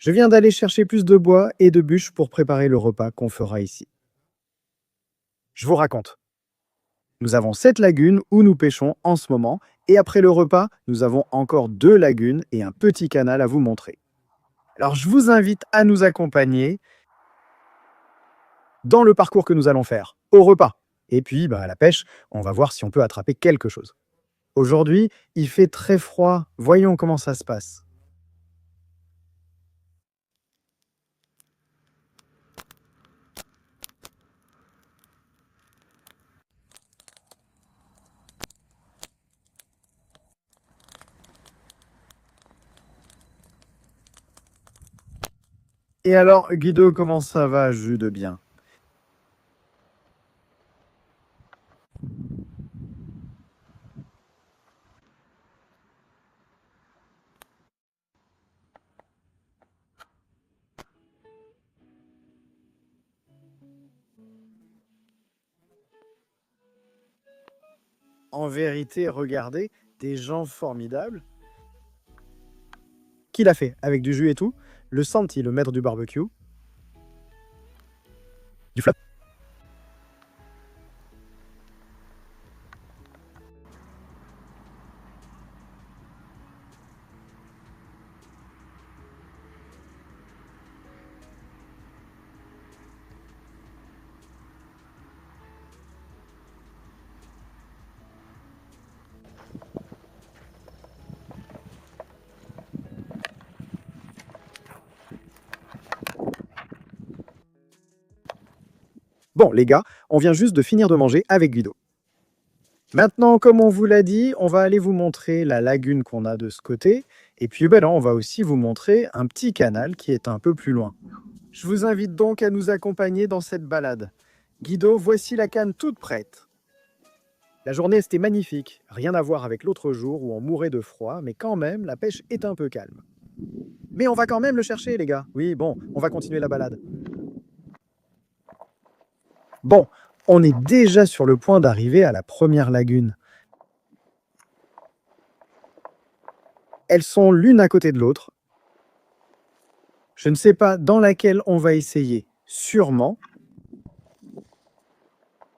Je viens d'aller chercher plus de bois et de bûches pour préparer le repas qu'on fera ici. Je vous raconte. Nous avons 7 lagunes où nous pêchons en ce moment, et après le repas, nous avons encore 2 lagunes et un petit canal à vous montrer. Alors je vous invite à nous accompagner dans le parcours que nous allons faire, au repas. Et puis, à la pêche, on va voir si on peut attraper quelque chose. Aujourd'hui, il fait très froid. Voyons comment ça se passe. Et alors, Guido, comment ça va, jus de bien? En vérité, regardez, des gens formidables. Qui l'a fait? Avec du jus et tout? Le Santi, le maître du barbecue. Du flap. Bon, les gars, on vient juste de finir de manger avec Guido. Maintenant, comme on vous l'a dit, on va aller vous montrer la lagune qu'on a de ce côté. Et puis, là, on va aussi vous montrer un petit canal qui est un peu plus loin. Je vous invite donc à nous accompagner dans cette balade. Guido, voici la canne toute prête. La journée, c'était magnifique. Rien à voir avec l'autre jour où on mourait de froid, mais quand même, la pêche est un peu calme. Mais on va quand même le chercher, les gars. Oui, bon, on va continuer la balade. Bon, on est déjà sur le point d'arriver à la première lagune. Elles sont l'une à côté de l'autre. Je ne sais pas dans laquelle on va essayer. Sûrement.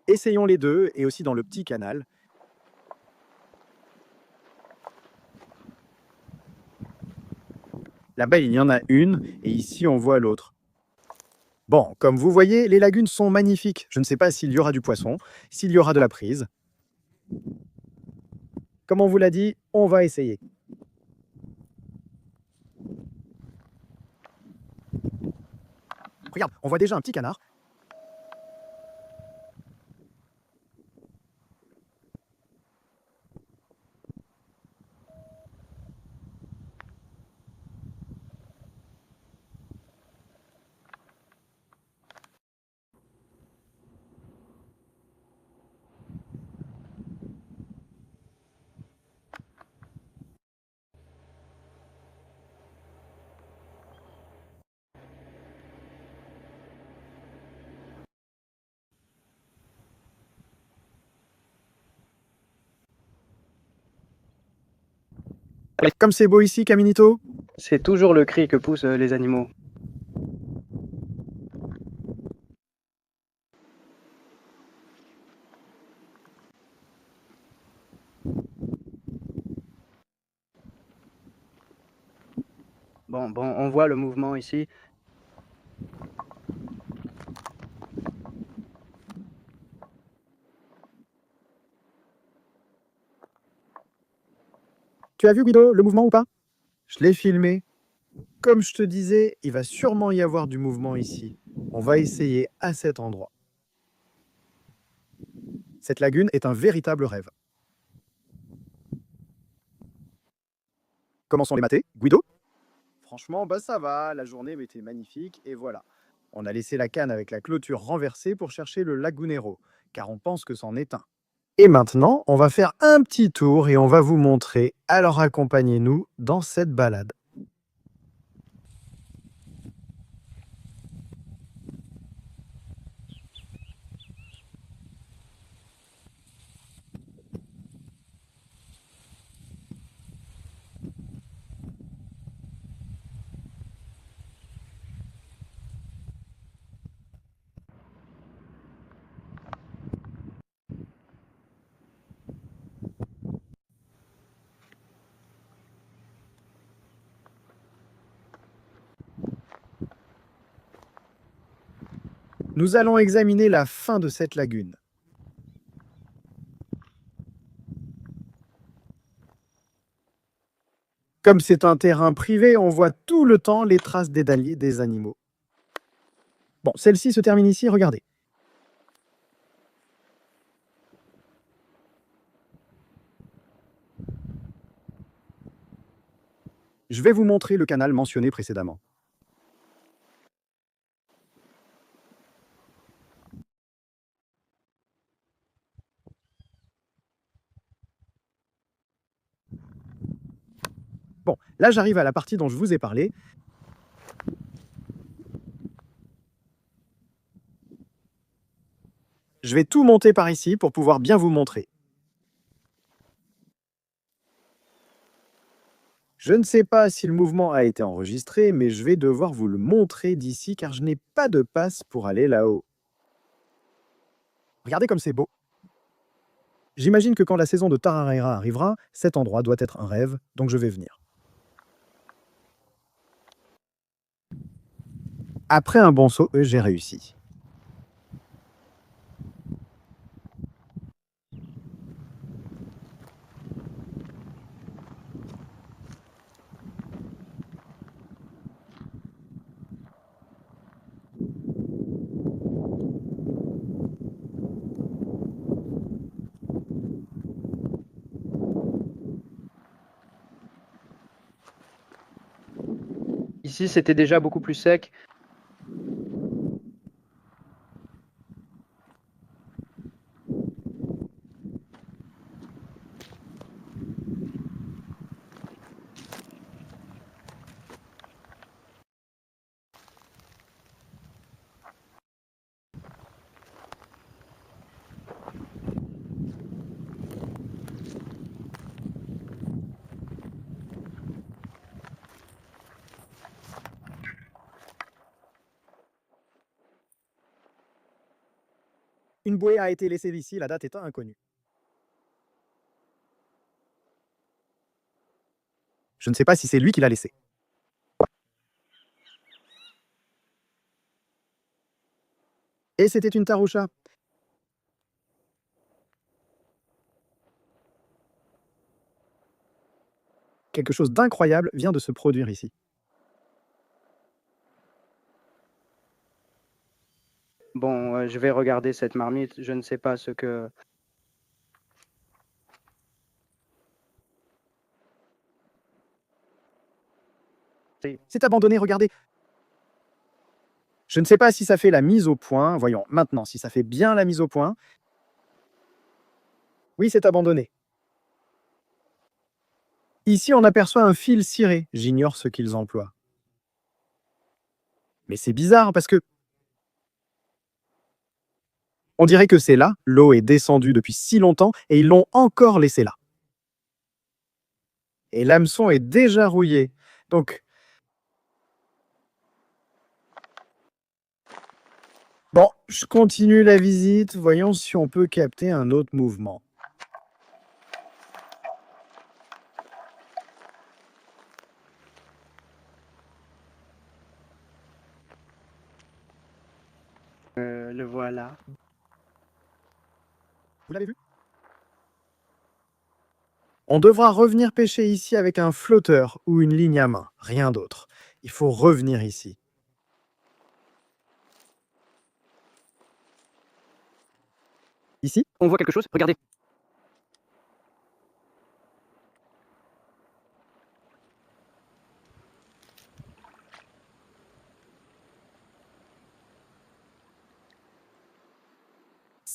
Essayons les deux et aussi dans le petit canal. Là-bas, il y en a une et ici, on voit l'autre. Bon, comme vous voyez, les lagunes sont magnifiques. Je ne sais pas s'il y aura du poisson, s'il y aura de la prise. Comme on vous l'a dit, on va essayer. Regarde, on voit déjà un petit canard. Comme c'est beau ici, Caminito. C'est toujours le cri que poussent les animaux. Bon, on voit le mouvement ici. Tu as vu, Guido, le mouvement ou pas? Je l'ai filmé. Comme je te disais, il va sûrement y avoir du mouvement ici. On va essayer à cet endroit. Cette lagune est un véritable rêve. Comment sont les matés, Guido? Franchement, ça va, la journée était magnifique et voilà. On a laissé la canne avec la clôture renversée pour chercher le lagunero, car on pense que c'en est un. Et maintenant, on va faire un petit tour et on va vous montrer. Alors accompagnez-nous dans cette balade. Nous allons examiner la fin de cette lagune. Comme c'est un terrain privé, on voit tout le temps les traces des daliers des animaux. Bon, celle-ci se termine ici, regardez. Je vais vous montrer le canal mentionné précédemment. Bon, là j'arrive à la partie dont je vous ai parlé. Je vais tout monter par ici pour pouvoir bien vous montrer. Je ne sais pas si le mouvement a été enregistré, mais je vais devoir vous le montrer d'ici car je n'ai pas de passe pour aller là-haut. Regardez comme c'est beau. J'imagine que quand la saison de Tararera arrivera, cet endroit doit être un rêve, donc je vais venir. Après un bon saut, j'ai réussi. Ici, c'était déjà beaucoup plus sec. Une bouée a été laissée ici, la date étant inconnue. Je ne sais pas si c'est lui qui l'a laissée. Et c'était une taroucha. Quelque chose d'incroyable vient de se produire ici. Bon, je vais regarder cette marmite. Je ne sais pas ce que... C'est abandonné, regardez. Je ne sais pas si ça fait la mise au point. Voyons maintenant si ça fait bien la mise au point. Oui, c'est abandonné. Ici, on aperçoit un fil ciré. J'ignore ce qu'ils emploient. Mais c'est bizarre parce que on dirait que c'est là, l'eau est descendue depuis si longtemps et ils l'ont encore laissé là. Et l'hameçon est déjà rouillé. Donc, bon, je continue la visite. Voyons si on peut capter un autre mouvement. le voilà. Vous l'avez vu? On devra revenir pêcher ici avec un flotteur ou une ligne à main, rien d'autre. Il faut revenir ici. Ici, On voit quelque chose? Regardez.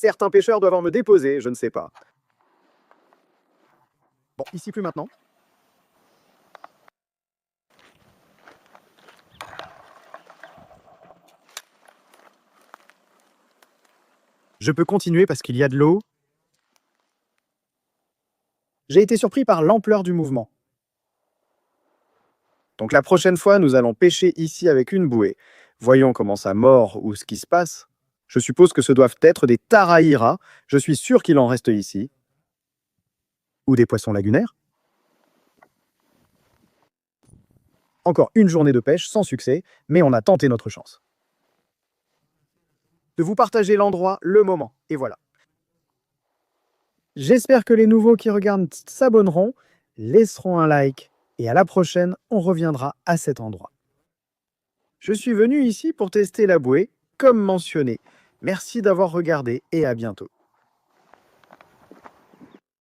certains pêcheurs doivent me déposer, je ne sais pas. Bon, ici plus maintenant. Je peux continuer parce qu'il y a de l'eau. J'ai été surpris par l'ampleur du mouvement. Donc la prochaine fois, nous allons pêcher ici avec une bouée. Voyons comment ça mord ou ce qui se passe. Je suppose que ce doivent être des taraïras. Je suis sûr qu'il en reste ici. Ou des poissons lagunaires. Encore une journée de pêche sans succès, mais on a tenté notre chance. de vous partager l'endroit, le moment. Et voilà. J'espère que les nouveaux qui regardent s'abonneront, laisseront un like et à la prochaine, on reviendra à cet endroit. Je suis venu ici pour tester la bouée, comme mentionné. Merci d'avoir regardé et à bientôt.